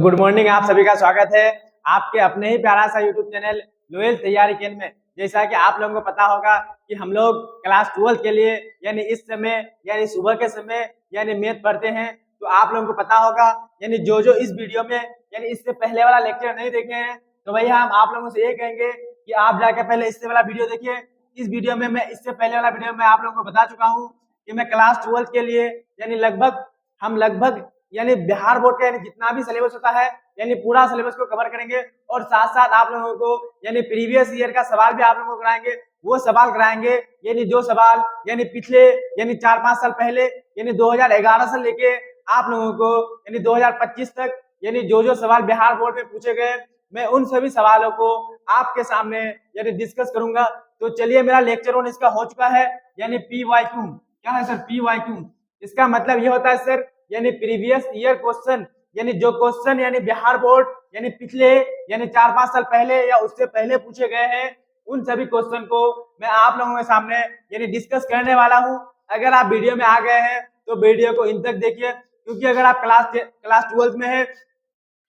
Good morning, आप सभी का स्वागत है आपके अपने ही प्यारा सा यूट्यूब चैनल लोयल तैयारी केंद्र में। जैसा कि आप लोगों को पता होगा कि हम लोग क्लास 12 के लिए यानी इस समय यानी सुबह के समय यानी मैथ पढ़ते हैं। तो आप लोगों को पता होगा यानी जो इस वीडियो में यानी इससे पहले वाला लेक्चर नहीं देखे हैं तो भैया हम आप लोगों से ये कहेंगे कि आप जाके पहले इससे वाला वीडियो देखिए। इस वीडियो में मैं इससे पहले वाला वीडियो में आप लोगों को बता चुका हूँ कि मैं क्लास 12 के लिए यानी लगभग यानी बिहार बोर्ड का यानी जितना भी सिलेबस होता है यानी पूरा सिलेबस को कवर करेंगे और साथ साथ आप लोगों को यानी प्रीवियस ईयर का सवाल भी आप लोगों को कराएंगे। वो सवाल कराएंगे यानी जो सवाल यानी पिछले यानी 4-5 साल पहले यानी 2011 से लेके आप लोगों को यानी 2025 तक यानी जो सवाल बिहार बोर्ड में पूछे गए मैं उन सभी सवालों को आपके सामने यानी डिस्कस करूंगा। तो चलिए, मेरा लेक्चर 1 इसका हो चुका है यानी PYQ। क्या है सर PYQ? इसका मतलब ये होता है सर यानी प्रीवियस ईयर क्वेश्चन, यानी जो क्वेश्चन यानी बिहार बोर्ड यानी पिछले यानी 4-5 साल पहले या उससे पहले पूछे गए हैं उन सभी क्वेश्चन को मैं आप लोगों के सामने यानी डिस्कस करने वाला हूं। अगर आप वीडियो में आ गए हैं तो वीडियो को इन तक देखिए, क्योंकि अगर आप क्लास 12 में है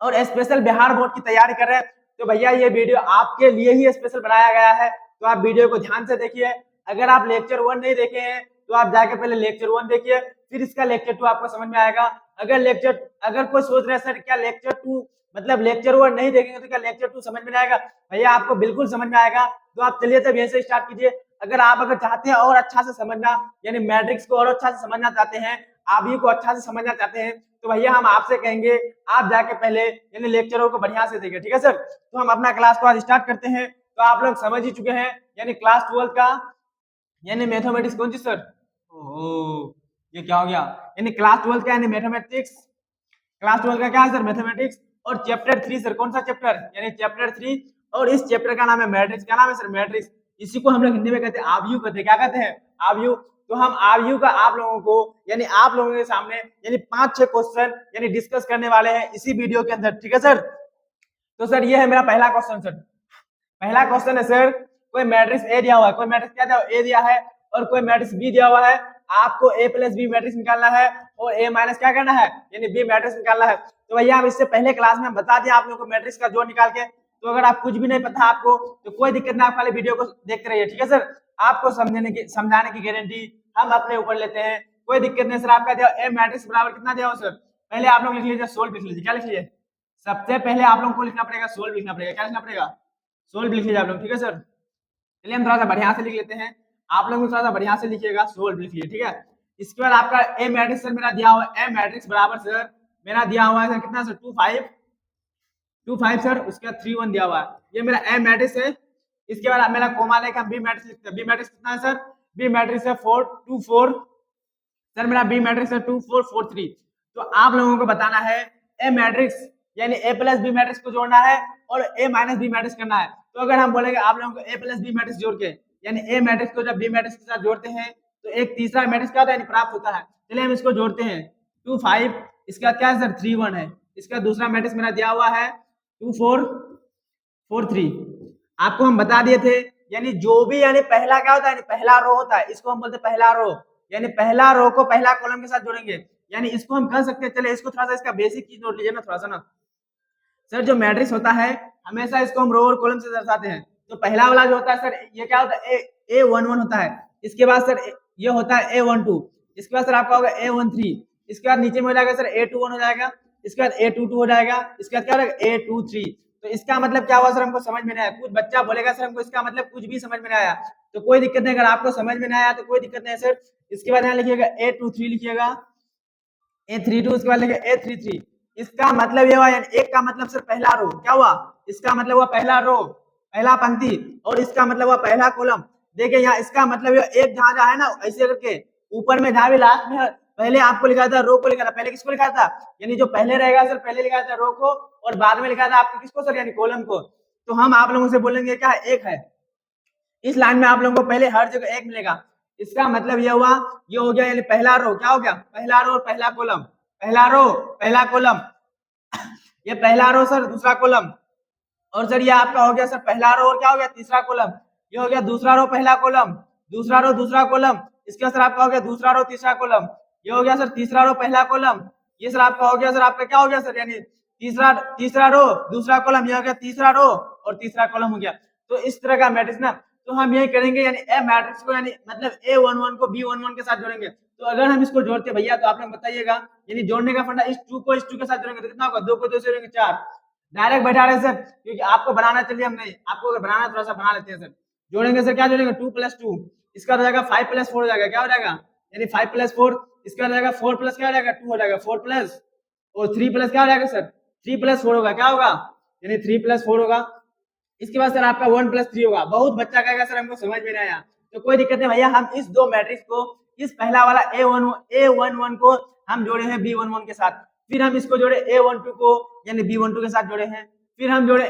और स्पेशल बिहार बोर्ड की तैयारी कर रहे हैं तो भैया ये वीडियो आपके लिए ही स्पेशल बनाया गया है। तो आप वीडियो को ध्यान से देखिए। अगर आप लेक्चर 1 नहीं देखे हैं तो आप जाके पहले लेक्चर 1 देखिए, फिर इसका लेक्चर 2 आपको समझ में आएगा। अगर कोई सोच रहे हैं सर क्या लेक्चर 2 मतलब लेक्चर 1 नहीं देखेंगे तो क्या लेक्चर 2 समझ में आएगा? भैया आपको बिल्कुल समझ में आएगा। तो आप चलिए तब यहीं से स्टार्ट कीजिए। अगर चाहते हैं और अच्छा से समझना यानी मैट्रिक्स को और अच्छा से समझना चाहते हैं, आप को अच्छा से समझना चाहते हैं तो भैया हम आपसे कहेंगे आप जाके पहले यानी लेक्चरों को बढ़िया से देखिए। ठीक है सर, तो हम अपना क्लास को आज स्टार्ट करते हैं। तो आप लोग समझ ही चुके हैं यानी क्लास 12 का यानी मैथमेटिक्स कौन सी सर? ओह ये क्या हो गया? यानी क्लास 12 का यानी मैथमेटिक्स। क्लास 12 का क्या है सर? मैथमेटिक्स। और चैप्टर 3 सर कौन सा चैप्टर? यानी चैप्टर 3। और इस चैप्टर का नाम है मैट्रिक्स। क्या नाम है सर? मैट्रिक्स। इसी को हम लोग हिंदी में कहते हैं आव्यूह कहते हैं। क्या कहते हैं? आव्यूह। तो हम आव्यूह का आप लोगों को यानी आप लोगों के सामने यानी 5-6 क्वेश्चन यानी डिस्कस करने वाले हैं इसी वीडियो के अंदर। ठीक है सर, तो सर ये है मेरा पहला क्वेश्चन। सर पहला क्वेश्चन है सर, कोई मैट्रिक्स ए दिया हुआ है, कोई मैट्रिक्स क्या दिया हुआ है? ए दिया है और कोई मैट्रिक्स बी दिया हुआ है। आपको a प्लस बी मैट्रिक्स निकालना है और a माइनस क्या करना है यानी बी मैट्रिक्स निकालना है। तो भैया हम इससे पहले क्लास में बता दिया आप लोगों को मैट्रिक्स का जोड़ निकाल के। तो अगर आप कुछ भी नहीं पता आपको तो कोई दिक्कत नहीं, आप खाली वीडियो को देखते रहिए। ठीक है सर, आपको समझाने की गारंटी हम अपने ऊपर लेते हैं, कोई दिक्कत नहीं। सर आपका दिया a मैट्रिक्स बराबर कितना दिया हो सर? पहले आप लोग लिख लीजिए सोल्व लिख लीजिए। क्या लिख लीजिए? सबसे पहले आप लोगों को लिखना पड़ेगा सोल्व लिखना पड़ेगा। क्या लिखना पड़ेगा? सोल्व लिख लीजिए आप लोग। ठीक है सर, चलिए हम थोड़ा सा बढ़िया से लिख लेते हैं। आप लोग थोड़ा सा बढ़िया से लिखिएगा, सोल्व लिखिए। ठीक है, इसके बाद आपका ए मैट्रिक्स सर मेरा दिया हुआ है, ए मैट्रिक्स बराबर सर मेरा दिया हुआ है सर कितना सर? 2 5 सर, उसके बाद 3 1 दिया हुआ है। ये मेरा ए मैट्रिक्स है। इसके बाद मेरा कोमा लेके हम बी मैट्रिक्स लिखते हैं। बी मैट्रिक्स कितना है सर? बी मैट्रिक्स है 4 2 4 सर, मेरा बी मैट्रिक्स है 2 4 4 3। तो आप लोगों को बताना है ए मैट्रिक्स यानी ए प्लस बी मैट्रिक्स को जोड़ना है और ए माइनस बी मैट्रिक्स करना है। तो अगर हम बोलेंगे आप लोगों को ए प्लस बी मैट्रिक्स जोड़ के यानी ए मैट्रिक्स को जब बी मैट्रिक्स के साथ जोड़ते हैं तो एक तीसरा मैट्रिक्स क्या होता है यानी प्राप्त होता है। चलिए हम इसको जोड़ते हैं 2 5, इसके बाद क्या है सर? 3 1 है। इसका दूसरा मैट्रिक्स मेरा दिया हुआ है 2 4 4 3। आपको हम बता दिए थे यानी जो भी यानी पहला क्या होता है यानी पहला रो होता है, इसको हम बोलते हैं पहला रो। यानी पहला रो को पहला कॉलम के साथ जोड़ेंगे यानी इसको हम कर सकते हैं। चले इसको थोड़ा सा इसका बेसिक चीज नोट लीजिए ना थोड़ा सा ना सर। जो मैट्रिक्स होता है हमेशा इसको हम रो और कॉलम से दर्शाते हैं। तो पहला वाला जो होता है सर ये क्या होता है? A11 होता है। इसके बाद सर ये होता है A12। इसके बाद सर आपका होगा A13। इसके बाद नीचे में हो जाएगा सर A21 हो जाएगा। इसके बाद A22 हो जाएगा। इसके बाद क्या होगा? A23। तो इसका मतलब क्या हुआ सर? हमको समझ में नहीं आया। कुछ बच्चा बोलेगा सर हमको इसका मतलब कुछ भी समझ में नहीं आया, तो कोई दिक्कत नहीं। अगर आपको समझ में नहीं आया तो कोई दिक्कत नहीं सर। इसके बाद यहाँ लिखिएगा A23 लिखिएगा, A32 उसके बाद लिखिएगा A33। इसका मतलब ये हुआ यानी एक का मतलब सर पहला रो। क्या हुआ? इसका मतलब हुआ पहला रो पहला पंक्ति और इसका मतलब हुआ पहला कॉलम। देखिए यहाँ इसका मतलब एक जहां जहां है ना ऐसे करके ऊपर में जहां भी लास्ट में पहले आपको लिखा था रो को लिखा था। पहले किसको लिखा था? यानी जो पहले रहेगा सर पहले लिखा था रो को और बाद में लिखा था आपको किसको सर? यानी कॉलम को। तो हम आप लोगों से बोलेंगे क्या एक है। इस लाइन में आप लोगों को पहले हर जगह एक मिलेगा। इसका मतलब ये हुआ ये हो गया यानी पहला रो। क्या हो गया? पहला रो और पहला कॉलम। पहला रो पहला कॉलम, ये पहला रो सर दूसरा कॉलम। और सर ये आपका हो गया सर पहला रो और क्या हो गया? तीसरा कॉलम। ये हो गया दूसरा रो पहला कॉलम, दूसरा रो दूसरा कॉलम। इसके बाद सर आपका हो गया दूसरा रो तीसरा कॉलम। ये हो गया सर तीसरा रो पहला कॉलम। ये सर आपका हो गया सर आपका क्या हो गया सर? यानी तीसरा तीसरा रो, दूसरा कॉलम ये हो गया तीसरा रो और तीसरा कॉलम हो गया। तो इस तरह का मैट्रिक्स ना, तो हम यही करेंगे यानी ए मैट्रिक्स को यानी मतलब A11 को B11 के साथ जोड़ेंगे। तो अगर हम इसको जोड़ते भैया तो आप लोग बताइएगा, यानी जोड़ने का फंडा इस 2 को इस 2 के साथ जोड़ेंगे तो कितना होगा, 2 को 2 से जोड़ेंगे 4। डायरेक्ट बैठा रहे सर, क्योंकि आपको बनाना चलिए हम नहीं, आपको अगर बनाना थोड़ा सा बना लेते हैं सर। जोड़ेंगे सर, क्या जोड़ेंगे 2 + 2, इसका हो जाएगा 5 + 4 हो जाएगा, क्या हो जाएगा यानी 5 + 4, इसका हो जाएगा 4 प्लस क्या हो जाएगा 2 हो जाएगा, 4 प्लस और 3 प्लस क्या हो जाएगा सर 3 + 4 होगा, क्या होगा यानी 3 + 4 होगा। इसके बाद सर आपका 1 + 3 होगा। बहुत बच्चा कहेगा सर हमको समझ में नहीं आया, तो कोई दिक्कत नहीं भैया, हम इस दो मैट्रिक्स को, इस पहला वाला A11 को हम जोड़े हैं B11 के साथ, फिर हम इसको जोड़े A12 को यानी B12 के साथ जोड़े हैं, फिर हम जोड़े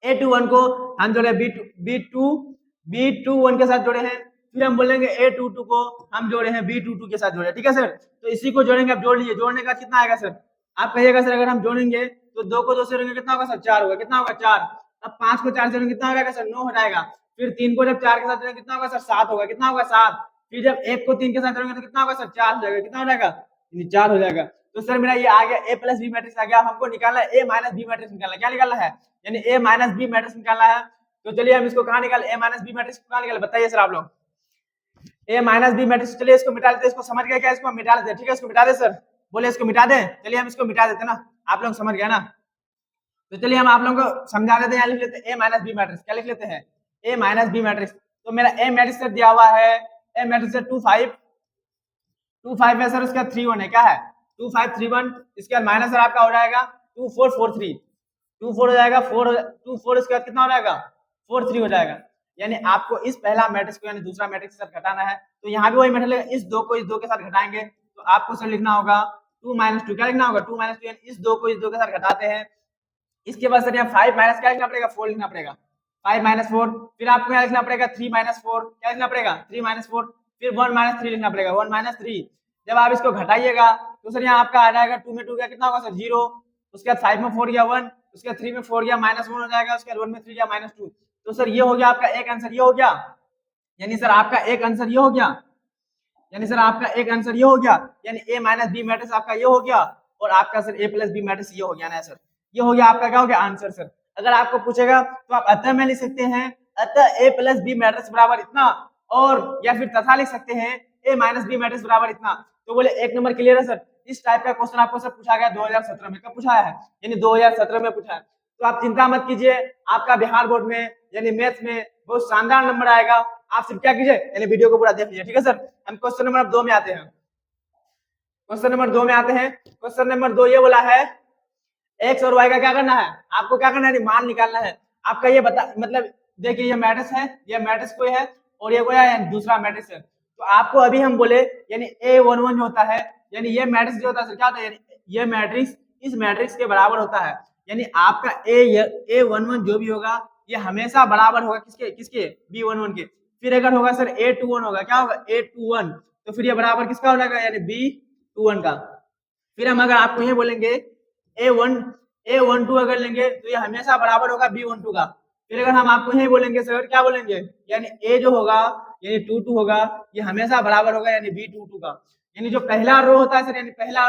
A21 को हम जोड़े B21 के साथ जोड़े हैं, फिर हम बोलेंगे A22 को हम जोड़े हैं B22 के साथ जोड़े, ठीक है सर। तो इसी को जोड़ेंगे, आप जोड़ लीजिए, जोड़ने का कितना आएगा सर, आप कहिएगा सर अगर हम जोड़ेंगे तो 2 को 2 से जोड़ेंगे कितना होगा सर 4 होगा, कितना होगा 4। अब 5 को 4 से जोड़ेंगे कितना हो जाएगा सर 9 हो जाएगा, फिर 3 को जब 4 के साथ जोड़ेंगे कितना होगा सर 7 होगा, कितना होगा 7, फिर जब 1 को 3 के साथ जोड़ेंगे तो कितना होगा सर 4 हो जाएगा, कितना हो जाएगा 4 हो जाएगा। तो सर मेरा ये आ गया A + B मैट्रिक्स आ गया, हमको निकालना है A - B मैट्रिक्स निकालना है, क्या निकालना है यानी A - B मैट्रिक्स निकालना है। तो चलिए हम इसको कहाँ निकाले, A - B मैट्रिक्स कहाँ निकाले बताइए सर आप लोग। A - B मैट्रिक्स, चलिए इसको मिटा देते हैं, इसको समझ गए क्या, इसको हम मिटा देते हैं, ठीक है इसको मिटा दे सर, बोले इसको मिटा दें, चलिए हम इसको मिटा देते हैं ना, आप लोग समझ गए ना। तो चलिए हम आप लोगों को समझा देते हैं, लिख लेते हैं A - B मैट्रिक्स, क्या लिख लेते हैं A - B मैट्रिक्स। तो मेरा A मैट्रिक्स दिया हुआ है, A मैट्रिक्स 2 5 2 5 है सर, उसका 3 1 है, क्या है 2 5 3 1, इसके बाद माइनस सर आपका हो जाएगा 2 4 4 3, 2 4 हो जाएगा 4 2 4, इसके बाद कितना हो जाएगा 4 3 हो जाएगा। यानी आपको इस पहला मैट्रिक्स को यानी दूसरा मैट्रिक्स के साथ घटाना है, तो यहाँ भी वही मेथड लगेगा, इस 2 को इस 2 के साथ घटाएंगे तो आपको सर लिखना होगा 2 - 2, क्या लिखना होगा 2 - 2, यानी इस 2 को इस 2 के साथ घटाते हैं। इसके बाद सर यहाँ 5 माइनस क्या लिखना पड़ेगा 4 लिखना पड़ेगा, 5 - 4, फिर आपको यहाँ लिखना पड़ेगा 3 - 4, क्या लिखना पड़ेगा 3 - 4, फिर 1 - 3 लिखना पड़ेगा 1 - 3। जब आप इसको घटाइएगा तो सर यहाँ आपका आ जाएगा 2 में 2 गया कितना होगा सर 0, उसके बाद 5 में 4 गया 1, उसके बाद 3 में 4 गया -1 हो जाएगा, उसके बाद 1 में 3 गया -2। तो सर ये हो गया आपका एक आंसर, ये हो गया यानी सर आपका एक आंसर ये हो गया, यानी सर आपका एक आंसर ये हो गया, यानी A - B मैट्रिक्स आपका ये हो गया और आपका सर A + B मैट्रिक्स ये हो गया ना सर, ये हो गया आपका क्या हो गया आंसर सर। अगर आपको पूछेगा तो आप अतः में लिख सकते हैं, अतः A + B मैट्रिक्स बराबर इतना, और या फिर तथा लिख सकते हैं A - B मैट्रिक्स बराबर इतना। तो बोले एक नंबर क्लियर है सर। इस टाइप का क्वेश्चन आपको सर पूछा गया 2017 में, कब पूछा है यानी 2017 में पूछा है। तो आप चिंता मत कीजिए, आपका बिहार बोर्ड में यानी मैथ्स में बहुत शानदार नंबर आएगा। आप सिर्फ क्या कीजिए यानी वीडियो को पूरा देख लीजिए, ठीक है सर। हम क्वेश्चन नंबर 2 में आते हैं, क्वेश्चन नंबर 2 में आते हैं। क्वेश्चन नंबर 2 ये बोला है एक्स और वाई का क्या करना है, आपको क्या करना है मान निकालना है। आपका ये बता मतलब देखिए ये मैट्रिक्स है, ये मैट्रिक्स कोई है और ये कोई है दूसरा मैट्रिक्स है। तो आपको अभी हम बोले यानी A11 जो होता है यानी ये मैट्रिक्स जो होता है क्या होता है, यानी ये मैट्रिक्स इस मैट्रिक्स के बराबर होता है। यानी आपका A11 जो भी होगा ये हमेशा बराबर होगा किसके किसके B11 के। फिर अगर होगा सर A21 होगा, क्या होगा A21, तो फिर ये बराबर किसका हो जाएगा यानी B21 का। फिर हम अगर आपको ये बोलेंगे A12 अगर लेंगे तो ये हमेशा बराबर होगा B12 का। फिर अगर हम आपको यही बोलेंगे सर क्या बोलेंगे यानी A जो होगा यानी 22 होगा ये हमेशा बराबर होगा यानी B22 का। यानी जो पहला रो होता है सर यानी पहला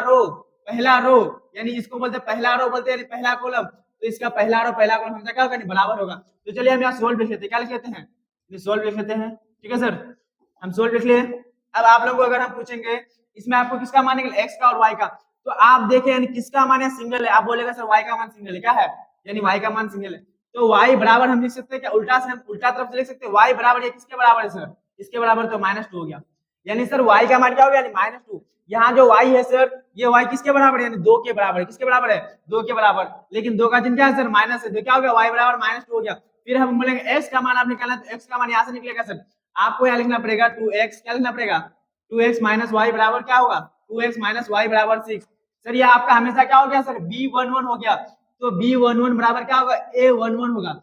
रो यानी इसको बोलते हैं पहला रो बोलते हैं यानी पहला कॉलम, तो इसका पहला कॉलम हमेशा क्या होगा बराबर होगा। तो चलिए हम यहाँ सोल्व लिख लेते हैं, क्या लिख लेते हैं सोल्व लिख लेते हैं, ठीक है सर। हम सोल्व लिख लिए। अब आप लोगों को अगर हम पूछेंगे इसमें आपको किसका मान निकले एक्स का और वाई का, तो आप देखें यानी किसका मान सिंगल है, आप बोलेगा सर वाई का मान सिंगल है, क्या है यानी वाई का मान सिंगल है। तो वाई बराबर हम लिख सकते हैं क्या उल्टा से, हम उल्टा तरफ से लिख सकते हैं वाई बराबर ये किसके बराबर है सर इसके बराबर, तो -2 हो गया। यानी सर वाई का मान क्या हो गया यानी -2। यहाँ जो वाई है सर ये वाई किसके बराबर है यानी 2 के बराबर है, किसके बराबर है 2 के बराबर, लेकिन 2 का चिन्ह क्या है सर माइनस है, तो क्या हो गया वाई बराबर -2 हो गया। फिर हम बोलेंगे एक्स का मान आप निकालना, तो एक्स का मान यहाँ से निकलेगा सर, आपको यहाँ लिखना पड़ेगा 2x, क्या लिखना पड़ेगा 2x - y बराबर क्या होगा 2x - y बराबर 6। सर ये आपका हमेशा क्या हो गया सर B11 हो गया, तो B11 बराबर क्या होगा A11 होगा।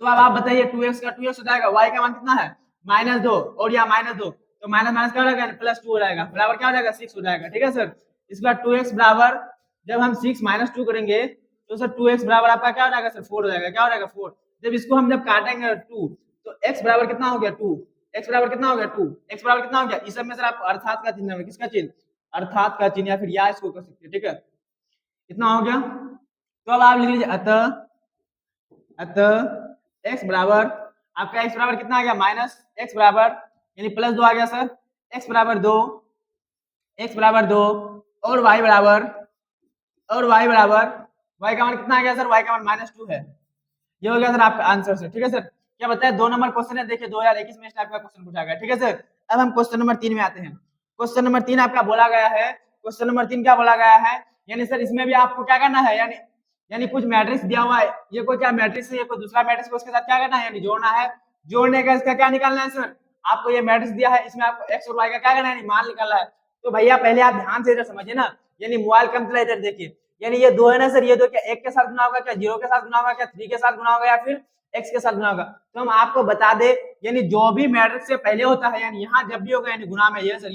तो अब आप बताइए 2x का 2x हो जाएगा, y का मान कितना है -2 और यहाँ -2, तो माइनस माइनस क्या हो जाएगा +2 हो जाएगा, बराबर क्या हो जाएगा 6 हो जाएगा, ठीक है सर। इसके बाद 2x बराबर जब हम 6 - 2 करेंगे तो सर 2x बराबर आपका क्या हो जाएगा सर 4 हो जाएगा, क्या हो जाएगा 4। जब इसको हम जब काटेंगे 2 तो x बराबर कितना हो गया 2, x बराबर कितना हो गया 2, x बराबर कितना हो गया, इस सब में सर आपको अर्थात का चिन्ह है, किसका चिन्ह अर्थात का चिन्ह या फिर या इसको कर सकते हैं, ठीक है। कितना हो गया? तो अब आप लिख लीजिए अतः अतः x बराबर, आपका x बराबर कितना आ गया? माइनस x बराबर यानी प्लस 2 आ गया सर, x बराबर 2, x बराबर 2 और y बराबर y का मान कितना आ गया सर? y का मान माइनस 2 है। ये हो गया सर आपका आंसर सर। ठीक है सर, क्या बताया? 2 नंबर क्वेश्चन है, देखिए 2021 में इस टाइप का क्वेश्चन पूछा गया। ठीक है सर, अब हम क्वेश्चन नंबर 3 में आते हैं। क्वेश्चन नंबर 3 आपका बोला गया है, क्वेश्चन नंबर 3 क्या बोला गया है? यानी सर इसमें भी आपको क्या करना है, यानी कुछ मैट्रिक्स दिया हुआ है, ये कोई क्या मैट्रिक्स है, ये कोई दूसरा मैट्रिक्स को उसके साथ क्या करना है, यानी जोड़ना है। जोड़ने का इसका क्या निकालना है सर? आपको ये मैट्रिक्स दिया है, इसमें आपको x और y का क्या करना है, मान निकालना है। तो भैया पहले आप ध्यान से इधर समझिए ना, यानी मोबाइल कम चला, इधर देखिए, यानी ये 2 है ना सर, ये 2 क्या 1 के साथ गुना होगा, क्या 0 के साथ गुना होगा, क्या 3 के साथ गुना होगा, या फिर x के साथ गुना होगा? तो हम आपको बता दे, यानी जो भी मैट्रिक्स से पहले होता है, यानी यहाँ जब भी होगा यानी गुना में, ये सर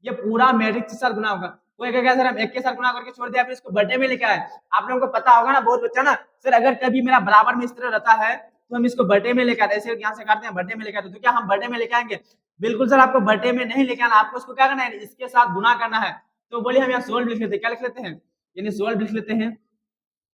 ये पूरा मैट्रिक्स के साथ गुना होगा। कोई कहेगा सर हम 1 के साथ गुना करके छोड़ दिया, फिर इसको बटे में लेके आए। आप लोगों को पता होगा ना, बहुत बच्चा ना सर, अगर कभी मेरा बराबर में इस तरह रहता है तो हम इसको बटे में लेके आते हैं, ऐसे यहाँ से काटते हैं, बटे में लेके आते हैं। तो क्या हम बटे में लेके आएंगे? बिल्कुल सर, आपको बटे में नहीं लेके आना, आपको इसको क्या करना है, इसके साथ गुना करना है। तो बोलिए हम यहाँ सोल्व लिख लेते हैं, क्या लिख लेते हैं, यानी सोल्व लिख लेते हैं।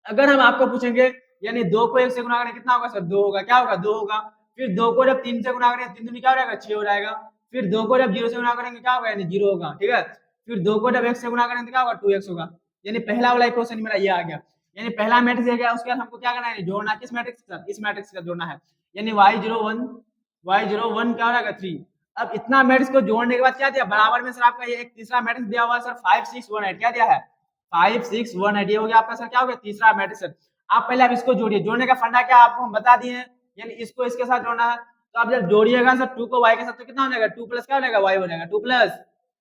अगर हम आपको पूछेंगे यानी 2 को 1 से गुना करें कितना होगा सर? 2 होगा, क्या होगा? 2 होगा। फिर 2 को जब 3 से गुना करेंगे, 3 दूनी क्या हो जाएगा? 6 हो जाएगा। फिर 2 को जब 0 से गुना करेंगे क्या होगा, यानी 0 होगा। ठीक है, फिर 2 को जब 1 से गुना करेंगे तो क्या होगा? 2x होगा। यानी पहला वाला इक्वेशन मेरा ये आ गया, यानी पहला मैट्रिक्स आ गया। उसके बाद हमको क्या करना है, जोड़ना, किस मैट्रिक्स के साथ? इस मैट्रिक्स के साथ जोड़ना है, यानी y01 क्या हो जाएगा? 3। अब इतना मैट्रिक्स को जोड़ने के बाद क्या दिया बराबर में सर? आपका ये एक तीसरा मैट्रिक्स दिया हुआ है सर, 5 6 1 8। क्या दिया है? 5 6 1 8। ये हो गया आपका सर, क्या हो गया? तीसरा मैट्रिक्स। आप पहले आप इसको जोड़िए, जोड़ने का फंडा क्या आपको हम बता दिए हैं, यानी इसको इसके साथ जोड़ना है। तो आप जब जोड़िएगा सर 2 को y के साथ तो कितना हो जाएगा? 2 प्लस क्या हो जाएगा? y हो जाएगा, 2 प्लस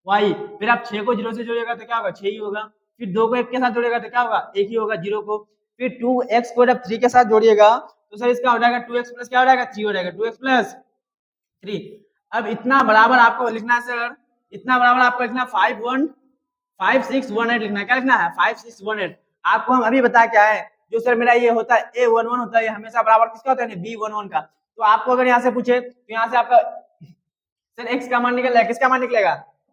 y। फिर आप 6 को 0 से जोड़िएगा तो क्या होगा? 6 ही होगा। फिर 2 को 1 के साथ जोड़िएगा तो क्या होगा? 1 ही होगा, 0 को। फिर 2x को जब 3 के साथ जोड़िएगा तो सर इसका हो जाएगा 2x प्लस क्या हो जाएगा? 3 हो जाएगा, 2x प्लस 3। अब इतना बराबर आपको लिखना है सर, इतना बराबर आपको लिखना है 5 6 1 8 लिखना है। क्या लिखना है? 5 6 1 8। आपको हम अभी बता क्या है, जो सर मेरा ये होता है a11 होता है, ये हमेशा बराबर किसका होता है? b11 का। तो आपको अगर यहाँ से पूछे तो यहाँ से आपका सर x का मान निकल जाएगा, किसका मान निकलेगा?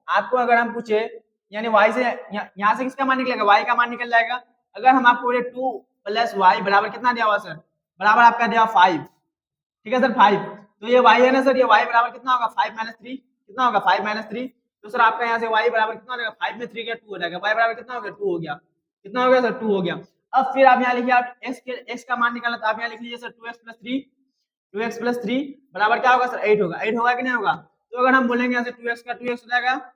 आपको अगर हम पूछे यानी y से यहाँ से किसका मान निकलेगा? y का मान निकल जाएगा। अगर हम आपको बोले 2 प्लस y बराबर कितना दिया हुआ सर? बराबर आपका दिया 5। ठीक है सर, 5। तो ये y है ना सर, ये y बराबर कितना होगा? 5 माइनस 3। कितना होगा? 5 माइनस 3। तो सर आपका यहाँ से y बराबर कितना हो जाएगा? 5 में 3 गया 2 हो जाएगा। y बराबर कितना हो गया? 2 हो गया। कितना हो गया सर? 2 हो गया। अब फिर आप यहाँ लिखिए, आप x का मान निकालना, तो आप यहाँ लिख लीजिए सर 2x प्लस 3 बराबर क्या होगा सर? 8 होगा। 8 होगा कि नहीं होगा? तो अगर हम बोलेंगे यहाँ से 2x का 2x हो जाएगा,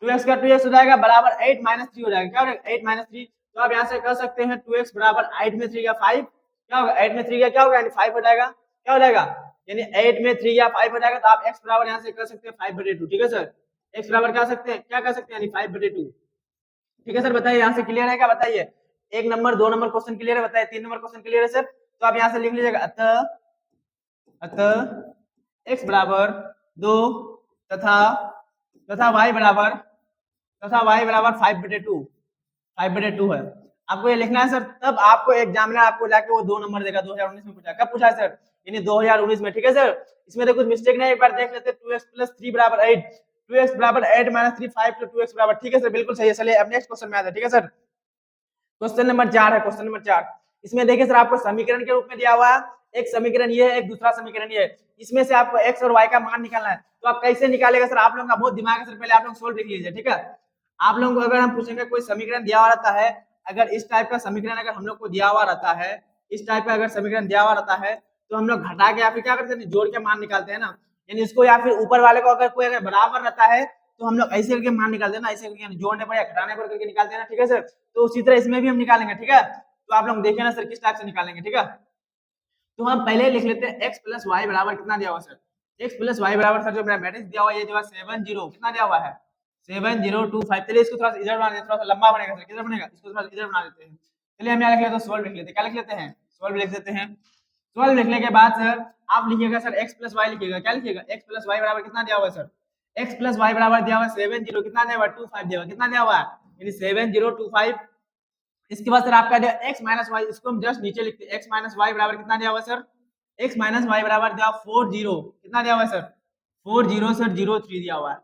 2x का 2x हो जाएगा बराबर 8 माइनस 3 हो जाएगा। क्या हो जाएगा? 8 माइनस 3। तो आप यहाँ से कह सकते हैं 2x बराबर 8 में 3 का 5। क्या होगा? 8 में 3 का क्या होगा? यानी 5 हो जाएगा। क्या हो जाएगा? यानी 8 में 3 या 5 हो जाएगा। तो आप x बराबर यहाँ से कर सकते हैं 5/2। ठीक है सर, x बराबर क्या सकते हैं, क्या कर सकते हैं, यानी 5/2। ठीक है सर, बताइए यहाँ से क्लियर है क्या? बताइए 1 नंबर 2 नंबर क्वेश्चन क्लियर है? बताइए 3 नंबर क्वेश्चन क्लियर है सर? तो आप यहाँ से लिख लीजिएगा अतः x बराबर 2 तथा y बराबर 5/2 है। आपको ये लिखना है सर, तब आपको एग्जामिनर आपको जाके वो 2 नंबर देगा। 2019 में पूछा, कब पूछा है सर? यानी 2019 में। ठीक है सर, इसमें तो कुछ मिस्टेक नहीं, एक बार देख लेते। 2x प्लस 3 बराबर 8, 2x बराबर 8 माइनस 3 5 तो 2x बराबर। ठीक है सर, बिल्कुल सही है। चलिए अब नेक्स्ट क्वेश्चन में आते हैं। ठीक है सर, क्वेश्चन नंबर 4 है। क्वेश्चन नंबर 4 इसमें देखिए सर, आपको समीकरण के रूप में दिया हुआ है, एक समीकरण ये है, एक दूसरा समीकरण ये है। इसमें से आपको x और y का मान निकालना है। तो आप कैसे निकालेगा सर? आप लोगों का बहुत दिमाग है सर, पहले आप लोग सोल्व लिख लीजिए। ठीक है, आप लोगों को अगर हम पूछेंगे कोई समीकरण दिया हुआ रहता है, अगर इस टाइप का समीकरण अगर हम लोग को दिया हुआ रहता है, इस टाइप का अगर समीकरण दिया हुआ रहता है, तो हम लोग घटा के या फिर क्या करते हैं, जोड़ के मान निकालते हैं ना। यानी इसको या फिर ऊपर वाले को अगर कोई अगर बराबर रहता है तो हम लोग ऐसे करके मान निकालते हैं ना, ऐसे करके जोड़ने पर या घटाने पर करके निकालते हैं ना। ठीक है सर, तो उसी तरह इसमें भी हम निकालेंगे। ठीक है, तो आप लोग देखिए ना सर किस टाइप से निकालेंगे। ठीक है, तो हम पहले लिख लेते हैं x प्लस वाई बराबर कितना दिया हुआ सर? x प्लस वाई बराबर सर जो मेरा मैट्रिक्स दिया हुआ है ये जो है 70 कितना दिया हुआ है? 7025। चलिए इसको थोड़ा सा इधर बना देते हैं, थोड़ा सा लंबा बनेगा सर। किधर बनेगा? इसको थोड़ा इधर बना देते हैं। चलिए हम यहाँ लिख लेते हैं, सोल्व लिख लेते हैं। क्या लिख लेते हैं? सोल्व लिख देते हैं। सोल्व लिखने के बाद सर आप लिखिएगा सर x प्लस वाई लिखिएगा। क्या लिखिएगा? x प्लस वाई बराबर कितना दिया हुआ है सर? x प्लस वाई बराबर दिया हुआ है 70 कितना दिया हुआ है? 25 दिया हुआ है। कितना दिया हुआ है? यानी 7025। इसके बाद सर आपका दिया x माइनस वाई, इसको हम जस्ट नीचे लिखते हैं। x माइनस वाई बराबर कितना दिया हुआ है सर? x माइनस वाई बराबर दिया 40 कितना दिया हुआ है सर? 40 सर 03 दिया हुआ है।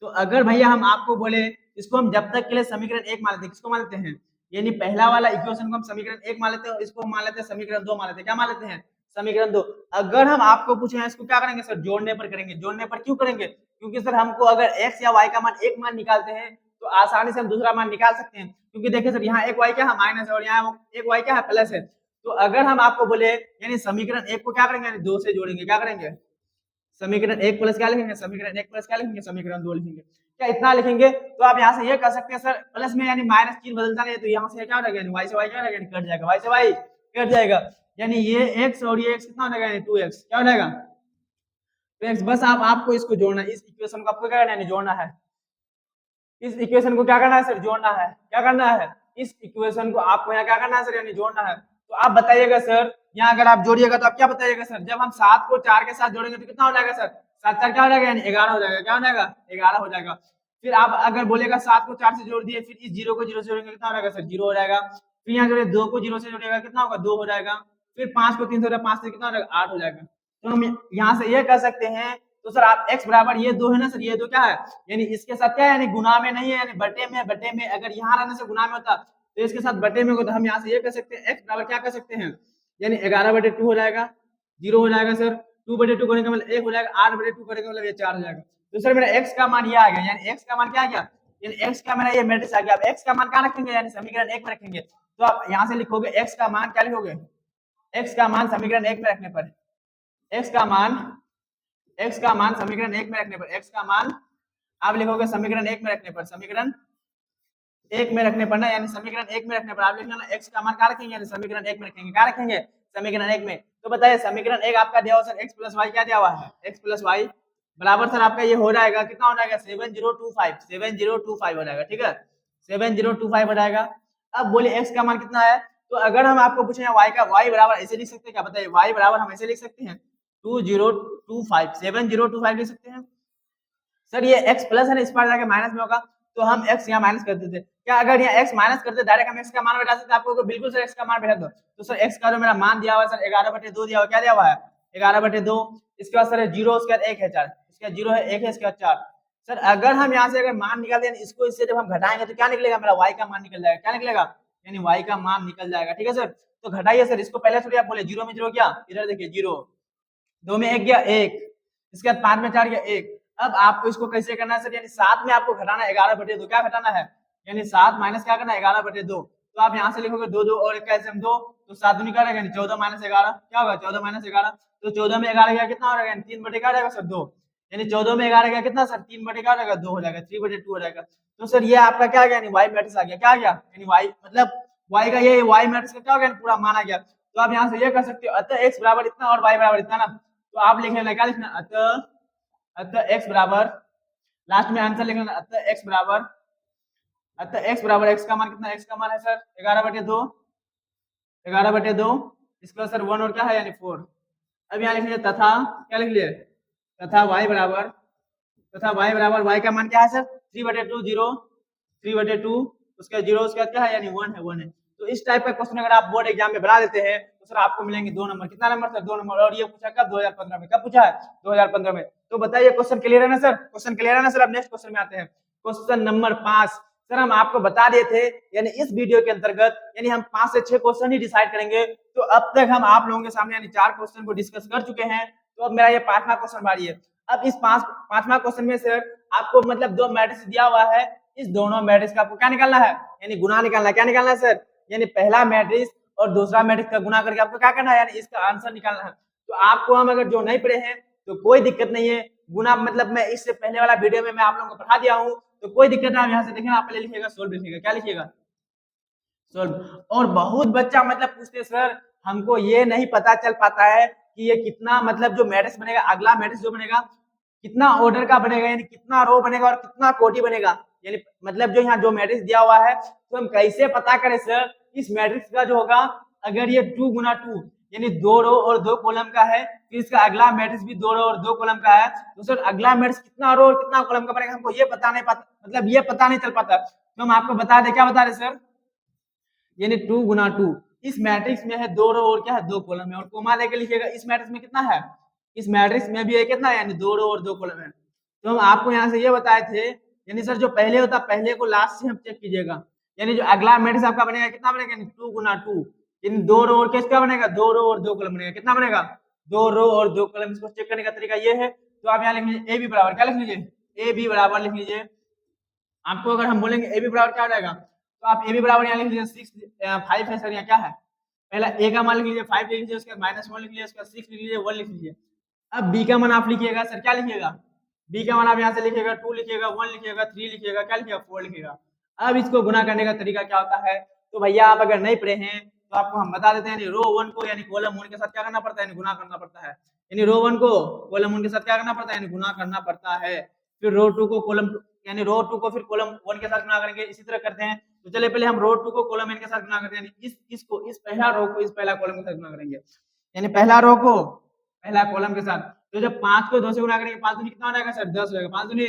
तो अगर भैया हम आपको बोले इसको हम जब तक के लिए समीकरण 1 मान लेते हैं, किसको मान लेते हैं? यानी पहला वाला इक्वेशन को हम समीकरण 1 मान लेते हैं और इसको मान लेते हैं समीकरण 2 मान लेते हैं। क्या मान लेते हैं? समीकरण 2। अगर हम आपको पूछे इसको क्या करेंगे सर? जोड़ने पर करेंगे। जोड़ने पर क्यों करेंगे? क्योंकि सर हमको अगर x या y का मान एक मान निकालते हैं तो आसानी से हम दूसरा मान निकाल सकते हैं, क्योंकि देखिए सर यहाँ एक y क्या है? माइनस है और यहाँ एक y क्या है? प्लस है। तो अगर हम आपको बोले यानी समीकरण 1 को क्या करेंगे? यानी 2 से जोड़ेंगे। क्या करेंगे? समीकरण 1 प्लस क्या लिखेंगे? समीकरण 1 प्लस क्या लिखेंगे? समीकरण 2 लिखेंगे। क्या इतना लिखेंगे? तो आप यहाँ से ये कह सकते हैं सर प्लस में यानी माइनस चिन्ह बदलता नहीं है, तो यहाँ से क्या हो जाएगा? यानी y से y क्या हो जाएगा? कट जाएगा। y से y कट जाएगा, यानी ये x और ये x कितना हो जाएगा? यानी 2x। क्या हो जाएगा? 2x। बस आपको इसको जोड़ना है, इस इक्वेशन को आपको क्या करना है? जोड़ना है। इस इक्वेशन को क्या करना है सर? जोड़ना है। क्या करना है? इस इक्वेशन को आपको यहाँ क्या करना है सर? यानी जोड़ना है। तो आप बताइएगा सर, यहाँ अगर आप जोड़िएगा तो आप क्या बताइएगा सर? जब हम 7 को 4 के साथ जोड़ेंगे तो कितना हो जाएगा सर? 7 4 क्या हो जाएगा? यानी 11 हो जाएगा। क्या हो जाएगा? 11 हो जाएगा। फिर आप अगर बोलेगा 7 को 4 से जोड़ दिए, फिर इस 0 को 0 से जोड़ेंगे कितना हो जाएगा सर? 0 हो जाएगा। फिर यहाँ जोड़े 2 को 0 से जोड़ेगा कितना होगा? 2 हो जाएगा। फिर 5 को 3 से जोड़ेगा 5 से कितना हो जाएगा? 8 हो जाएगा। तो हम यहाँ से ये कह सकते हैं, तो सर आप x बराबर ये 2 है ना सर, ये 2 क्या है? यानी इसके साथ क्या है? यानी गुना में नहीं है, यानी बटे में। बटे में अगर यहाँ रहने से गुना में होता तो इसके साथ बटे में होता। हम यहाँ से ये कह सकते हैं x बराबर क्या कह सकते हैं? यानी 11/2 हो जाएगा। 0 हो जाएगा सर। 2/2 करने का मतलब 1 हो जाएगा। 8/2 करने का मतलब ये 4 हो जाएगा। तो सर मेरा x का मान ये आ गया, यानी x का मान क्या आ गया? यानी x का मेरा ये मैट्रिक्स आ गया। अब x का मान क्या रखेंगे? यानी समीकरण 1 में रखेंगे। तो आप यहाँ से लिखोगे x का मान क्या लिखोगे? x का मान समीकरण 1 में रखने पर x का मान समीकरण 1 में रखने पर x का मान आप लिखोगे समीकरण 1 में रखने पर, समीकरण 1 में रखने पर ना, यानी समीकरण 1 में रखने पर आप लिखना x का मान क्या रखेंगे? यानी समीकरण 1 में रखेंगे। क्या रखेंगे? समीकरण 1 में। तो बताइए समीकरण 1 आपका दिया हुआ सर x प्लस y क्या दिया हुआ है? x प्लस y बराबर सर आपका ये हो जाएगा कितना हो जाएगा? 7025 हो जाएगा। ठीक है, 7025 हो जाएगा। अब बोलिए x का मान कितना है? तो अगर हम आपको पूछे y का, y बराबर ऐसे लिख सकते हैं क्या? बताइए y बराबर हम ऐसे लिख सकते हैं 7025 लिख सकते हैं। सर ये x प्लस है ना, इस पार जाके माइनस में होगा, तो हम x यहाँ माइनस कर देते। क्या अगर यहाँ x माइनस करते डायरेक्ट हम x का मान बैठा सकते? आपको बिल्कुल सर x का मान बैठा दो। तो सर x का जो मेरा मान दिया हुआ है सर 11/2 दिया हुआ, क्या दिया हुआ है? 11/2। इसके बाद सर 0, उसके बाद 1 है 4, इसके बाद 0 है 1 है, इसके बाद 4। सर अगर हम यहाँ से अगर मान निकाल दें इसको, इससे जब हम घटाएंगे तो क्या निकलेगा? मेरा y का मान निकल जाएगा। क्या निकलेगा? यानी y का मान निकल जाएगा। ठीक है सर, तो घटाइए सर इसको। पहले थोड़ी आप बोले 0 में 0 क्या, इधर देखिए 0, 2 में 1 गया 1, इसके बाद 5 में 4 गया 1। अब आपको इसको कैसे करना है सर? यानी 7 में आपको घटाना है 11/2। क्या घटाना है? यानी 7 माइनस क्या करना है? 11/2। तो आप यहाँ से लिखोगे 2 2 और 1 का ऐसे 2, तो 7 दूनी क्या रहेगा? यानी 14 माइनस 11 क्या होगा? 14 माइनस 11। तो 14 में 11 गया कितना हो जाएगा? 3/क्या हो जाएगा सर? 2। यानी 14 में 11 गया कितना सर? 3/क्या हो जाएगा? 2 हो जाएगा, 3/2 हो जाएगा। तो सर ये आपका क्या आ गया? यानी y मैट्रिक्स आ गया। क्या आ गया? यानी y मतलब y का ये y मैट्रिक्स का क्या हो गया? पूरा मान आ गया। तो आप यहाँ से ये कर सकते हो अतः x बराबर इतना और y बराबर इतना ना। तो आप लिख लेना, क्या लिखना? अतः x बराबर, लास्ट में आंसर लिखना, अतः x बराबर x का मान कितना? x का मान है सर 11/2, 11/2। इसका सर 1 और क्या है? यानी 4। अब यहाँ लिख लीजिए तथा, क्या लिख लिए? तथा y बराबर y का मान क्या है सर? 3/2, 0, 3/2, उसका 0, उसका क्या है? यानी 1 है, 1 है। तो इस टाइप का क्वेश्चन अगर आप बोर्ड एग्जाम में बना देते हैं तो सर आपको मिलेंगे 2 नंबर। कितना नंबर सर? 2 नंबर। और ये पूछा कब? 2015 में। कब पूछा है? 2015 में। तो बताइए क्वेश्चन क्लियर है ना सर? क्वेश्चन क्लियर है ना सर? अब नेक्स्ट क्वेश्चन में आते हैं, क्वेश्चन नंबर 5। सर हम आपको बता दिए थे, यानी इस वीडियो के अंतर्गत यानी हम 5 से 6 क्वेश्चन ही डिसाइड करेंगे। तो अब तक हम आप लोगों के सामने यानी 4 क्वेश्चन को डिस्कस कर चुके हैं। तो अब मेरा ये 5वां क्वेश्चन बारी है। अब इस 5वां क्वेश्चन में सर आपको मतलब 2 मैट्रिक्स दिया हुआ है, इस दोनों मैट्रिक्स का आपको क्या निकालना है? यानी गुना निकालना है। क्या निकालना है सर? यानी पहला मैट्रिक्स और दूसरा मैट्रिक्स का गुना करके आपको क्या करना है? यानी इसका आंसर निकालना है। तो आपको हम अगर जो नहीं पढ़े हैं तो कोई दिक्कत नहीं है, गुना मतलब मैं इससे पहले वाला वीडियो में मैं आप लोगों को पढ़ा दिया हूँ, तो कोई दिक्कत नहीं। यहाँ से देखिए आप पहले लिखिएगा सोल्व, लिखिएगा क्या लिखिएगा? सोल्व। और बहुत बच्चा मतलब पूछते सर हमको ये नहीं पता चल पाता है कि ये कितना मतलब जो मैट्रिक्स बनेगा, अगला मैट्रिक्स जो बनेगा कितना ऑर्डर का बनेगा, यानी कितना रो बनेगा और कितना कोटि बनेगा। यानी मतलब जो यहाँ जो मैट्रिक्स दिया हुआ है तो हम कैसे पता करें सर इस मैट्रिक्स का जो होगा, अगर ये 2 गुना 2 यानी 2 रो और 2 कॉलम का है, फिर इसका अगला मैट्रिक्स भी 2 रो और 2 कॉलम का है, तो सर अगला मैट्रिक्स कितना रो और कितना कॉलम का बनेगा हमको ये पता नहीं पाता, मतलब ये पता नहीं चल पाता। तो हम आपको बता दें, क्या बता रहे सर? यानी 2 गुना 2 इस मैट्रिक्स में है 2 रो और क्या है? 2 कॉलम है, और कोमा लेके लिखिएगा इस मैट्रिक्स में कितना है? इस मैट्रिक्स में भी है कितना है? यानी 2 रो और 2 कॉलम है। तो हम आपको यहाँ से ये बताए थे, यानी सर जो पहले होता पहले को लास्ट से हम चेक कीजिएगा, यानी जो अगला मैट्रिक्स आपका बनेगा कितना बनेगा, 2 गुना 2, यानी 2 रो और किसका बनेगा, 2 रो और 2 कॉलम बनेगा। कितना बनेगा, 2 रो और 2 कॉलम। इसको चेक करने का तरीका ये है, तो आप यहाँ लिख लीजिए ए बी बराबर, क्या लिख लीजिए, ए बी बराबर लिख लीजिए। आपको अगर हम बोलेंगे ए बी बराबर क्या हो जाएगा, तो आप ए बी बराबर यहाँ लिख लीजिए 5 है सर, यहाँ क्या है, पहला ए का मान लिख लीजिए 5 लिख लीजिए, उसके बाद -1 लिख लीजिए, उसके बाद 6 लिख लीजिए, 1 लिख लीजिए। अब बी का मान आप लिखिएगा सर, क्या लिखिएगा, बी का मान आप यहाँ से लिखिएगा 2 लिखिएगा, 1 लिखिएगा, 3 लिखिएगा, क्या लिखिएगा, 4 लिखिएगा। अब इसको गुना करने का तरीका क्या होता है, तो भैया आप अगर नहीं पढ़े हैं तो आपको हम बता देते हैं, रो 1 को यानी कॉलम 1 के साथ क्या करना पड़ता है, गुना करना पड़ता है। यानी रो 1 को कॉलम 1 के साथ क्या करना पड़ता है, गुना करना पड़ता है। फिर रो 2 को कॉलम यानी रो 2 को फिर कॉलम 1 के साथ गुना करेंगे, इसी तरह करते हैं। तो चलिए पहले हम रो 2 को कॉलम 1 के साथ गुना करते हैं, यानी इस पहला रो को इस पहला कॉलम के साथ गुना करेंगे, यानी पहला रो को पहला कॉलम के साथ। तो जब 5 को 2 से गुना करेंगे, 5 दूनी कितना हो जाएगा सर, 10 हो जाएगा, 5 दूनी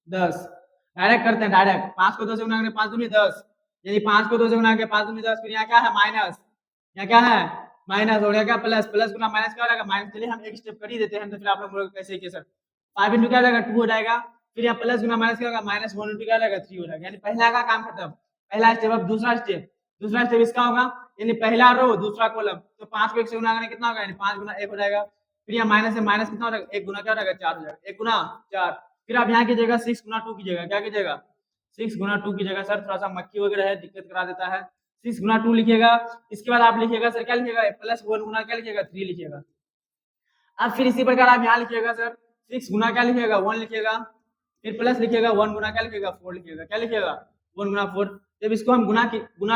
10। डायरेक्ट करते हैं, डायरेक्ट 5 को 2 से गुना करेंगे, 5 दूनी 10, यानी 5 को 2 से गुना करके 5 दूनी 10। फिर यहाँ क्या है, माइनस, यहाँ क्या है, माइनस हो गया, क्या प्लस, प्लस गुना माइनस क्या हो जाएगा, माइनस। चलिए हम एक स्टेप कर ही देते हैं, तो फिर आप लोग कैसे किए सर, 5 इंटू क्या हो जाएगा, 2 हो जाएगा। फिर यहाँ प्लस गुना माइनस क्या होगा, -1 इंटू क्या हो जाएगा, 3 हो जाएगा। यानी पहला का काम खत्म, पहला स्टेप। अब दूसरा स्टेप इसका होगा, यानी पहला रो दूसरा कॉलम। तो 5 को 1 से गुना करें कितना होगा, यानी 5 गुना 1 हो जाएगा। फिर यहाँ माइनस से माइनस कितना हो जाएगा, 1 गुना क्या हो जाएगा, 4 हो जाएगा, 1 गुना 4। फिर आप यहाँ कीजिएगा 6 गुना 2 कीजिएगा, क्या कीजिएगा, 6 गुना 2 कीजिएगा। सर थोड़ा सा मक्खी वगैरह है, दिक्कत करा देता है। 6 गुना 2 लिखिएगा, इसके बाद आप लिखिएगा सर, क्या लिखिएगा, +1 गुना क्या लिखिएगा, 3 लिखिएगा। अब फिर इसी प्रकार आप यहाँ लिखिएगा सर, 6 गुना क्या लिखिएगा, 1 लिखिएगा, फिर प्लस लिखिएगा 1 गुना क्या लिखिएगा, 4 लिखिएगा, क्या लिखिएगा, 1 गुना 4। जब इसको हम गुना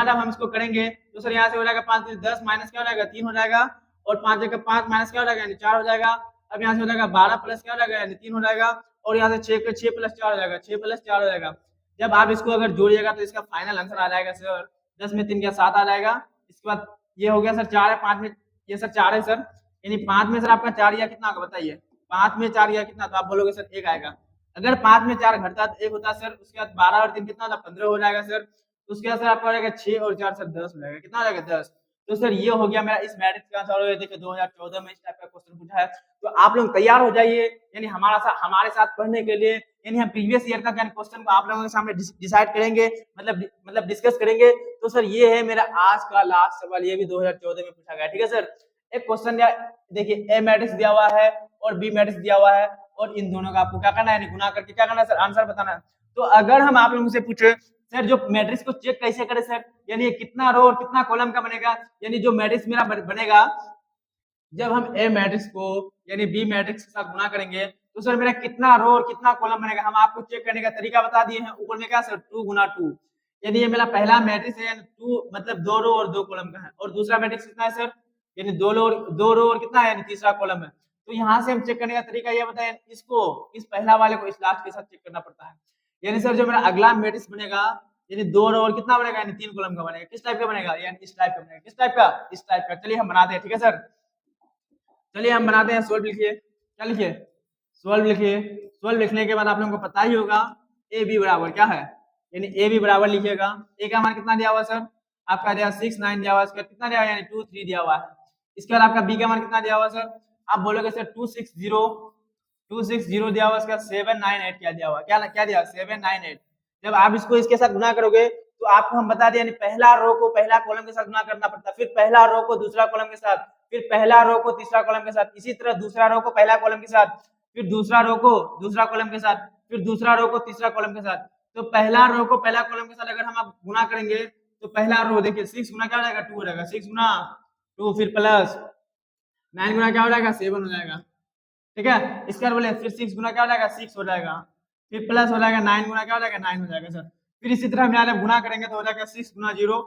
जब हम इसको करेंगे तो सर यहाँ से हो जाएगा 5 10 माइनस क्या हो जाएगा, 3 हो जाएगा, और 5 जगह 5 माइनस क्या हो जाएगा, यानी 4 हो जाएगा। अब यहाँ से हो जाएगा 12 प्लस क्या हो जाएगा, यानी 3 हो जाएगा, और यहाँ से 6 प्लस 4 हो जाएगा, 6 प्लस 4 हो जाएगा। जब आप इसको अगर जोड़िएगा तो इसका फाइनल आंसर आ जाएगा सर 10 में 3 क्या 7 आ जाएगा। इसके बाद ये हो गया सर 4 है, 5 में ये सर 4 है सर, यानी 5 में सर आपका 4 या कितना होगा बताइए, 5 में 4 या कितना, तो आप बोलोगे सर 1 आएगा। अगर 5 में 4 घटता तो 1 होता सर। उसके बाद 12 और 3 कितना होता, 15 हो जाएगा सर। उसके बाद सर आपका हो जाएगा 6 और 4 सर 10 हो जाएगा, कितना हो जाएगा 10। तो सर ये हो गया मेरा इस मैट्रिक्स का आंसर। और देखिए 2014 में इस टाइप का क्वेश्चन पूछा है, तो आप लोग तैयार हो जाइए, यानी हमारे साथ पढ़ने के लिए। यानी हम प्रीवियस ईयर का क्वेश्चन को आप लोगों के सामने डिसाइड करेंगे, मतलब डिस्कस करेंगे। तो सर ये है मेरा आज का लास्ट सवाल, ये भी 2014 में पूछा गया, ठीक है सर। एक क्वेश्चन देखिए, ए मैट्रिक्स दिया हुआ है और बी मैट्रिक्स दिया हुआ है, और इन दोनों का आपको क्या करना है, गुना करके क्या करना है सर, आंसर बताना है। तो अगर हम आप लोगों से पूछे सर जो मैट्रिक्स को चेक कैसे करें सर, यानी कितना रो और कितना कॉलम का बनेगा, यानी जो मैट्रिक्स मेरा बनेगा जब हम ए मैट्रिक्स को यानी बी मैट्रिक्स के साथ गुना करेंगे, तो सर मेरा कितना रो और कितना कॉलम बनेगा, हम आपको चेक करने का तरीका बता दिए हैं। ऊपर में क्या सर, 2 गुना 2, यानी ये मेरा पहला मैट्रिक्स है, 2 मतलब 2 रो और 2 कॉलम का है। और दूसरा मैट्रिक्स कितना है सर, यानी 2 रो और कितना है, यानी तीसरा कॉलम है। तो यहाँ से हम चेक करने का तरीका ये बताएं, इसको इस पहला वाले को इस लास्ट के साथ चेक करना पड़ता है। यानी सर जो मेरा अगला मैट्रिक्स बनेगा, यानी 2 रो और कितना बनेगा, यानी 3 कॉलम का बनेगा। किस टाइप का बनेगा, यानी इस टाइप का बनेगा। किस टाइप का, इस टाइप का। चलिए हम बनाते हैं, ठीक है सर। चलिए हम बनाते हैं, सोल्व लिखिए, क्या लिखिए, सोल्व लिखिए। सोल्व लिखने के बाद आप लोगों को पता ही होगा ए बी बराबर क्या है, यानी ए बी बराबर लिखिएगा। ए का मान कितना दिया हुआ सर, आपका दिया 6 9 दिया हुआ, इसका कितना दिया हुआ, यानी 2 3 दिया हुआ है। इसके बाद आपका बी का मान कितना दिया हुआ सर, आप बोलोगे सर 260 दिया हुआ, इसका 798 क्या दिया हुआ, क्या दिया 798। जब आप इसको इसके साथ गुना करोगे तो आपको हम बता दें, यानी पहला रो को पहला कॉलम के साथ गुना करना पड़ता है, फिर पहला रो को दूसरा कॉलम के साथ, फिर पहला रो को तीसरा कॉलम के साथ, इसी तरह दूसरा रो को पहला कॉलम के साथ, फिर दूसरा रो को दूसरा कॉलम के साथ, फिर दूसरा रो को तीसरा कॉलम के साथ। तो पहला रो को पहला कॉलम के साथ अगर हम आप गुना करेंगे तो पहला रो देखिए 6 गुना क्या हो जाएगा, 2 हो जाएगा, 6 गुना 2, फिर प्लस 9 गुना क्या हो जाएगा, 7 हो जाएगा, ठीक है। इसके बाद बोले फिर 6 गुना क्या हो जाएगा, 6 हो जाएगा, फिर प्लस हो जाएगा 9 गुना क्या हो जाएगा, 9 हो जाएगा सर। फिर इसी तरह हम यहाँ गुना करेंगे तो हो जाएगा 6 गुना 0,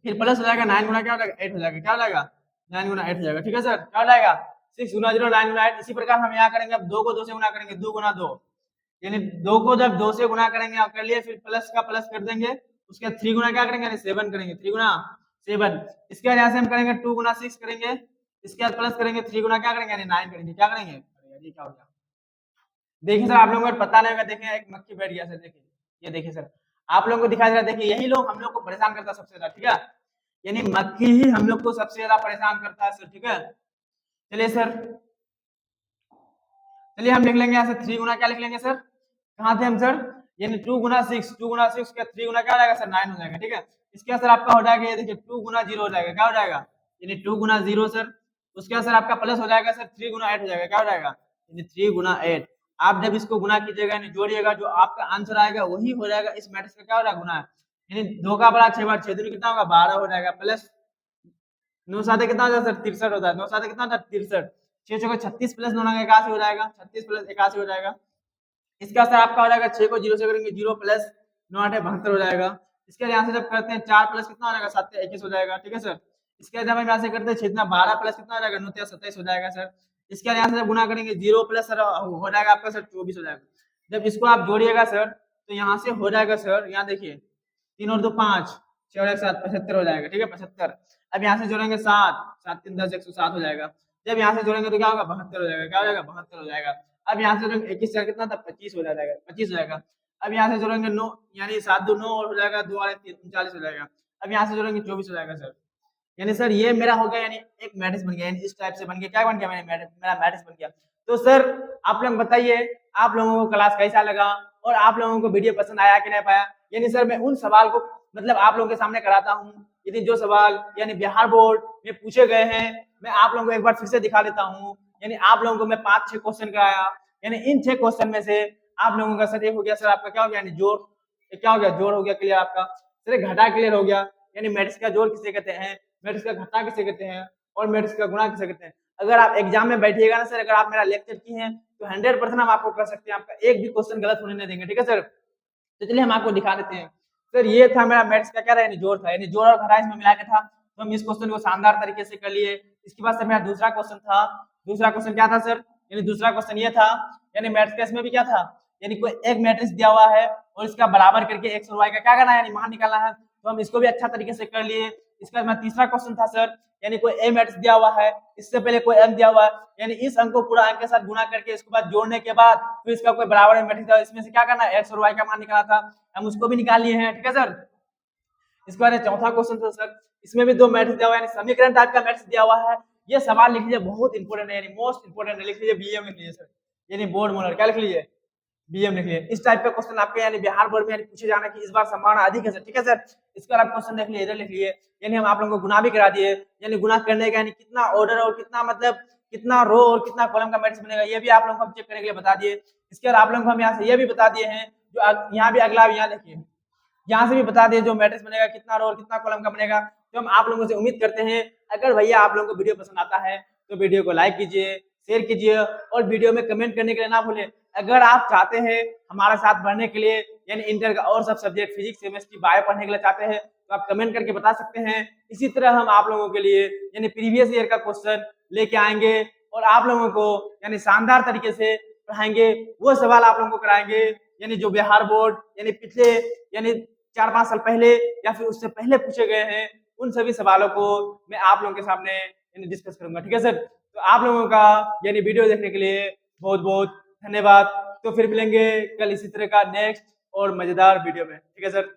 फिर प्लस हो जाएगा 9 गुना क्या हो जाएगा, 8 हो जाएगा, क्या हो जाएगा 9 गुना 8 हो जाएगा, ठीक है सर। क्या हो जाएगा 6 गुना 0 9 गुना 8। इसी प्रकार हम यहाँ करेंगे, अब 2 को 2 से गुना करेंगे, 2 गुना 2, यानी 2 को जब 2 से गुना करेंगे आप कर लिए, फिर प्लस का प्लस कर देंगे, उसके बाद 3 गुना क्या करेंगे, यानी 7 करेंगे, 3 गुना 7। इसके बाद यहाँ से हम करेंगे 2 गुना 6 करेंगे, इसके बाद प्लस करेंगे 3 गुना क्या करेंगे, यानी 9 करेंगे, क्या करेंगे, ये क्या हो गया। देखिए सर आप लोगों को पता नहीं होगा, देखिए एक मक्खी बैठ गया सर, देखिए ये देखिए सर, आप लोगों को दिखाई दे रहा है, देखिए यही लोग हम लोग को परेशान करता है सबसे ज्यादा, ठीक है। यानी मक्खी ही हम लोग को सबसे ज्यादा परेशान करता है सर, ठीक है। चलिए सर, चलिए हम लिख लेंगे यहाँ से 3 गुना क्या लिख लेंगे सर, कहाँ थे हम सर, यानी 2 गुना 6 का 3 गुना क्या हो जाएगा सर 9 हो जाएगा। ठीक है, इसके बाद सर आपका हो जाएगा ये देखिए 2 गुना 0 हो जाएगा, क्या हो जाएगा यानी 2 गुना 0 सर। उसके बाद सर आपका प्लस हो जाएगा सर 3 गुना 8 हो जाएगा, क्या हो जाएगा यानी 3 गुना 8। आप जब इसको गुना कीजिएगा यानी जोड़िएगा, जो आपका आंसर आएगा वही हो जाएगा। इस मैट्रिक्स का क्या हो जाएगा गुना, यानी 2 का बड़ा 6 बार 6 दूनी कितना होगा 12 हो जाएगा, प्लस 9 सात कितना हो जाएगा सर 63 होता है, 9 सात कितना होता है 63, 6 चौके 36 प्लस 9 81 हो जाएगा, 36 प्लस 81 हो जाएगा। इसका असर आपका हो जाएगा 6 को 0 से करेंगे 0 प्लस 9 8 72 हो जाएगा। इसके बाद यहाँ से जब करते हैं 4 प्लस कितना हो जाएगा 7 21 हो जाएगा। ठीक है सर, इसके बाद जब हम यहाँ से करते हैं छेदना 12 प्लस कितना हो जाएगा 9 27 हो जाएगा सर। इसके बाद यहाँ से जब गुना करेंगे 0 प्लस सर हो जाएगा आपका सर 24 हो जाएगा। जब इसको आप जोड़िएगा सर तो यहाँ से हो जाएगा सर, यहाँ देखिए 3 और 2 5, 6 और 1 7 75 हो जाएगा। ठीक है 75। अब यहाँ से जोड़ेंगे 7 7 3 10 107 हो जाएगा। जब यहाँ से जोड़ेंगे तो क्या होगा 72 हो जाएगा, क्या हो जाएगा 72 हो जाएगा। अब यहाँ से जोड़ेंगे 21 कितना था 25 हो जाएगा, 25 हो जाएगा। अब यहाँ से जोड़ेंगे 9 यानी 7 2 9 और हो जाएगा 2 और 3 39 हो जाएगा। अब यहाँ से जोड़ेंगे 24 हो जाएगा सर। यानी सर ये मेरा हो गया, यानी एक मैट्रिक्स बन गया, यानी इस टाइप से बन गया। क्या बन गया मेरा मैट्रिक्स बन गया। तो सर आप लोग बताइए आप लोगों को क्लास कैसा लगा और आप लोगों को वीडियो पसंद आया कि नहीं पाया। यानी सर मैं उन सवाल को मतलब आप लोगों के सामने कराता हूँ, यानी जो सवाल यानी बिहार बोर्ड में पूछे गए हैं मैं आप लोगों को एक बार फिर से दिखा देता हूँ। यानी आप लोगों को मैं 5-6 क्वेश्चन कराया, यानी इन 6 क्वेश्चन में से आप लोगों का सर एक हो गया सर आपका क्या हो गया यानी जोड़, क्या हो गया जोड़ हो गया क्लियर आपका। सर घटा क्लियर हो गया, यानी मैट्रिक्स का जोड़ किसे कहते हैं, मैट्रिक्स का घटा किसे कहते हैं और मैट्रिक्स का गुणा किसे कहते हैं। अगर आप एग्जाम में बैठिएगा ना सर, अगर आप मेरा लेक्चर किए हैं तो 100% हम आपको कर सकते हैं, आपका एक भी क्वेश्चन गलत होने नहीं देंगे। ठीक है सर, तो चलिए हम आपको दिखा देते हैं। सर ये था मेरा मैथ्स का क्या रहा, यानी जोड़ था, यानी जोड़ और घटा इसमें मिला के था। तो हम इस क्वेश्चन को शानदार तरीके से कर लिए। इसके बाद सर मेरा दूसरा क्वेश्चन था, दूसरा क्वेश्चन क्या था सर, यानी दूसरा क्वेश्चन ये था, यानी मैथ्स का इसमें भी क्या था, यानी कोई एक मैट्रिक्स दिया हुआ है और इसका बराबर करके एक्स और वाई का क्या करना है, यानी मान निकालना है। तो हम इसको भी अच्छा तरीके से कर लिए। इसका बाद तीसरा क्वेश्चन था सर, यानी कोई ए मैट्रिक्स दिया हुआ है, इससे पहले कोई एम दिया हुआ है, यानी इस अंक को पूरा अंक के साथ गुणा करके इसके बाद जोड़ने के बाद फिर इसका कोई बराबर में मैट्रिक्स दिया, इसमें से क्या करना है एक्स और वाई का मान निकालना था, हम उसको भी निकाल लिए हैं। ठीक है सर, इसके बाद चौथा क्वेश्चन था सर, इसमें भी दो मैट्रिक्स दिया हुआ है, यानी समीकरण टाइप का मैट्रिक्स दिया हुआ है। ये सवाल लिख लीजिए, बहुत इंपॉर्टेंट है, यानी मोस्ट इंपॉर्टेंट है, लिख लीजिए बीएम लिख लीजिए सर, यानी बोर्ड मोलर क्या लिख लीजिए बीएम लिख लीजिए। इस टाइप का क्वेश्चन आपके यानी बिहार बोर्ड में यानी पूछे जाने की इस बार संभावना अधिक है सर। ठीक है सर, इसके बाद आप क्वेश्चन देख लीजिए, इधर लिख लीजिए, यानी हम आप लोगों को गुना भी करा दिए, यानी गुना करने का यानी कितना ऑर्डर और कितना मतलब कितना रो और कितना कॉलम का मैट्रिक्स बनेगा ये भी आप लोगों को हम चेक करने के लिए बता दिए। इसके बाद आप लोगों को हम यहाँ से ये भी बता दिए हैं, जो यहाँ भी अगला यहाँ देखिए, यहाँ से भी बता दिए जो मैट्रिक्स बनेगा कितना रो और कितना कॉलम का बनेगा। तो हम आप लोगों से उम्मीद करते हैं अगर भैया आप लोगों को वीडियो पसंद आता है तो वीडियो को लाइक कीजिए, शेयर कीजिए और वीडियो में कमेंट करने के लिए ना भूलें। अगर आप चाहते हैं हमारे साथ बढ़ने के लिए यानी इंटर का और सब सब्जेक्ट फिजिक्स केमिस्ट्री बायो पढ़ने के लिए चाहते हैं तो आप कमेंट करके बता सकते हैं। इसी तरह हम आप लोगों के लिए यानी प्रीवियस ईयर का क्वेश्चन लेके आएंगे और आप लोगों को यानी शानदार तरीके से पढ़ाएंगे, वो सवाल आप लोगों को कराएंगे यानी जो बिहार बोर्ड यानी पिछले यानी 4-5 साल पहले या फिर उससे पहले पूछे गए हैं, उन सभी सवालों को मैं आप लोगों के सामने यानी डिस्कस करूंगा। ठीक है सर, तो आप लोगों का यानी वीडियो देखने के लिए बहुत बहुत धन्यवाद। तो फिर मिलेंगे कल इसी तरह का नेक्स्ट और मजेदार वीडियो में। ठीक है सर।